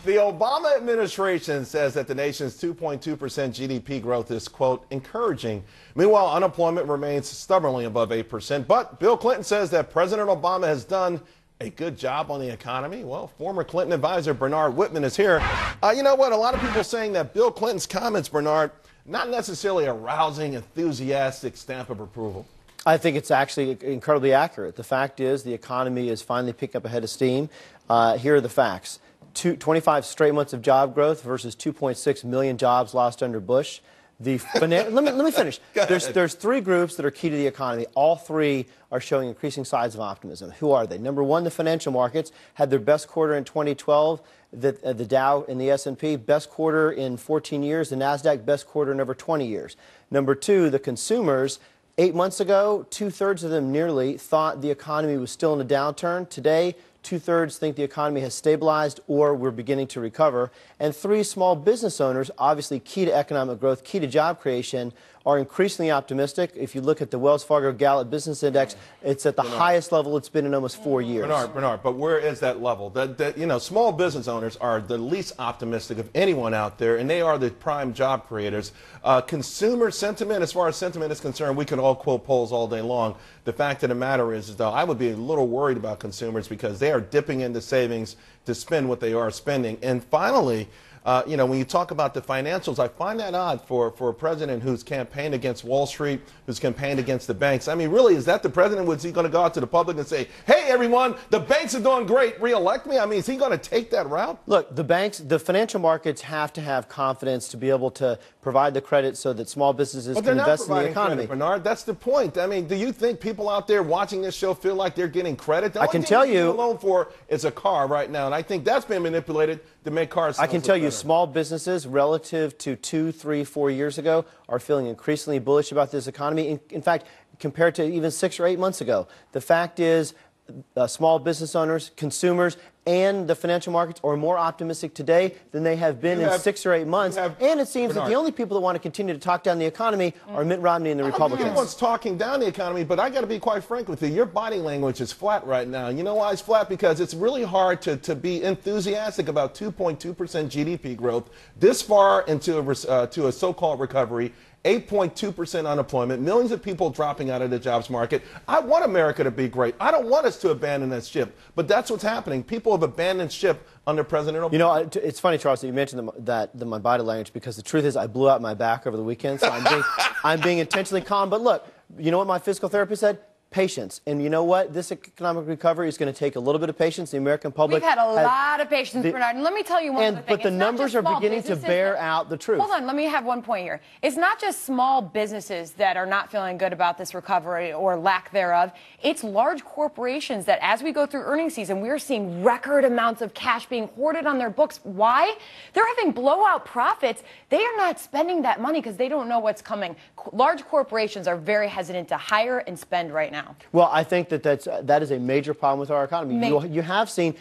The Obama administration says that the nation's 2.2% GDP growth is, quote, encouraging. Meanwhile, unemployment remains stubbornly above 8%. But Bill Clinton says that President Obama has done a good job on the economy. Well, former Clinton advisor Bernard Whitman is here. You know what? A lot of people saying that Bill Clinton's comments, Bernard, not necessarily a rousing, enthusiastic stamp of approval. I think it's actually incredibly accurate. The fact is the economy is finally picking up a head of steam. Here are the facts. 25 straight months of job growth versus 2.6 million jobs lost under Bush. Let me finish. There's three groups that are key to the economy. All three are showing increasing signs of optimism. Who are they? Number one, the financial markets had their best quarter in 2012. The Dow and the S&P, best quarter in 14 years. The NASDAQ, best quarter in over 20 years. Number two, the consumers. 8 months ago, two-thirds of them nearly thought the economy was still in a downturn. Today, two-thirds think the economy has stabilized or we're beginning to recover. And three, small business owners, obviously key to economic growth, key to job creation, are increasingly optimistic. If you look at the Wells Fargo Gallup Business Index, it's at the highest level it's been in almost 4 years. Bernard, but where is that level? Small business owners are the least optimistic of anyone out there, and they are the prime job creators. Consumer sentiment, as far as sentiment is concerned, we can all quote polls all day long. The fact of the matter is, though, I would be a little worried about consumers because they are dipping into savings to spend what they are spending. And finally, when you talk about the financials, I find that odd for a president who's campaigned against Wall Street, who's campaigned against the banks. I mean, really, is that the president? Was he going to go out to the public and say, hey, everyone, the banks are doing great, re-elect me? I mean, is he going to take that route? Look, the financial markets have to have confidence to be able to provide the credit so that small businesses can invest in the economy. Credit, Bernard, that's the point. I mean, do you think people out there watching this show feel like they're getting credit? I can tell you, loan for is a car right now, and I think that's been manipulated to make cars. I can tell you, small businesses relative to 2, 3, 4 years ago are feeling increasingly bullish about this economy. In fact, compared to even 6 or 8 months ago, the fact is small business owners, consumers, and the financial markets are more optimistic today than they have been in 6 or 8 months. And it seems that the only people that want to continue to talk down the economy are Mitt Romney and the Republicans. Everyone's talking down the economy, but I got to be quite frank with you. Your body language is flat right now. You know why it's flat? Because it's really hard to be enthusiastic about 2.2% GDP growth this far into a so-called recovery. 8.2% unemployment, millions of people dropping out of the jobs market. I want America to be great. I don't want us to abandon that ship, but that's what's happening. People have abandoned ship under President Obama. You know, it's funny, Charles, that you mentioned my body language, because the truth is I blew out my back over the weekend, so I'm being intentionally calm. But look, you know what my physical therapist said? Patience. And you know what? This economic recovery is going to take a little bit of patience. The American public We've had a lot of patience, Bernard. And let me tell you one other thing. But the numbers are beginning to bear out the truth. Hold on. Let me have one point here. It's not just small businesses that are not feeling good about this recovery or lack thereof. It's large corporations that, as we go through earnings season, we're seeing record amounts of cash being hoarded on their books. Why? They're having blowout profits. They are not spending that money because they don't know what's coming. Large corporations are very hesitant to hire and spend right now. Well, I think that is a major problem with our economy. You have seen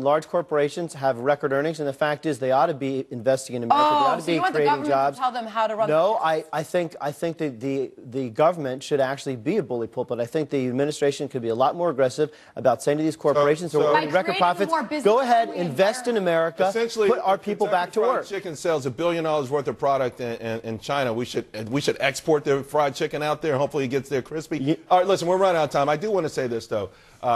large corporations have record earnings, and the fact is they ought to be investing in America. They ought to be creating jobs. To tell them how to run no, I think that the government should actually be a bully pulpit. I think the administration could be a lot more aggressive about saying to these corporations that are record profits, go ahead, invest in America, put our people back to work. Chicken sells $1 billion worth of product in China. We should export their fried chicken out there. Hopefully it gets there crispy. All right, listen, we're running out of time. I do want to say this, though,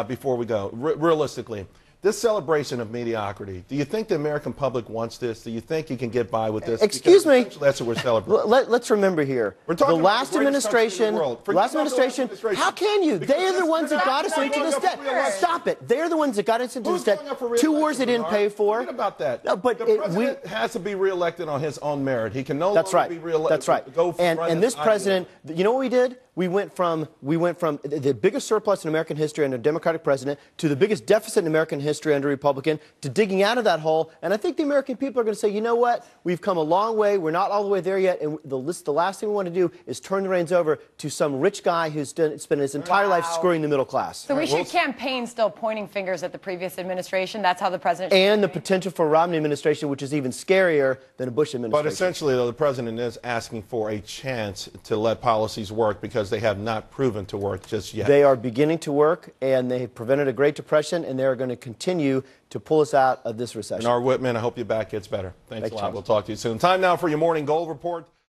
before we go. Realistically, this celebration of mediocrity, do you think the American public wants this? Do you think you can get by with this? Excuse me. That's what we're celebrating. Let's remember here. The last administration, how can you? They are the ones that got us into this debt. Stop it. They're the ones that got us into this debt. 2 wars they didn't pay for. Forget about that. No, but the president has to be reelected on his own merit. He can no longer be reelected. That's right. And this president, you know what we did? We went from the biggest surplus in American history under a Democratic president to the biggest deficit in American history under a Republican, to digging out of that hole. And I think the American people are going to say, you know what? We've come a long way. We're not all the way there yet. And the last thing we want to do is turn the reins over to some rich guy who's spent his entire life screwing the middle class. So we should campaign still pointing fingers at the previous administration. That's how the president should and the potential for a Romney administration, which is even scarier than a Bush administration. But essentially, though, the president is asking for a chance to let policies work because because they have not proven to work just yet. They are beginning to work, and they prevented a Great Depression, and they're going to continue to pull us out of this recession. Bernard Whitman, I hope your back gets better. Thanks a lot. Charles. We'll talk to you soon. Time now for your morning gold report.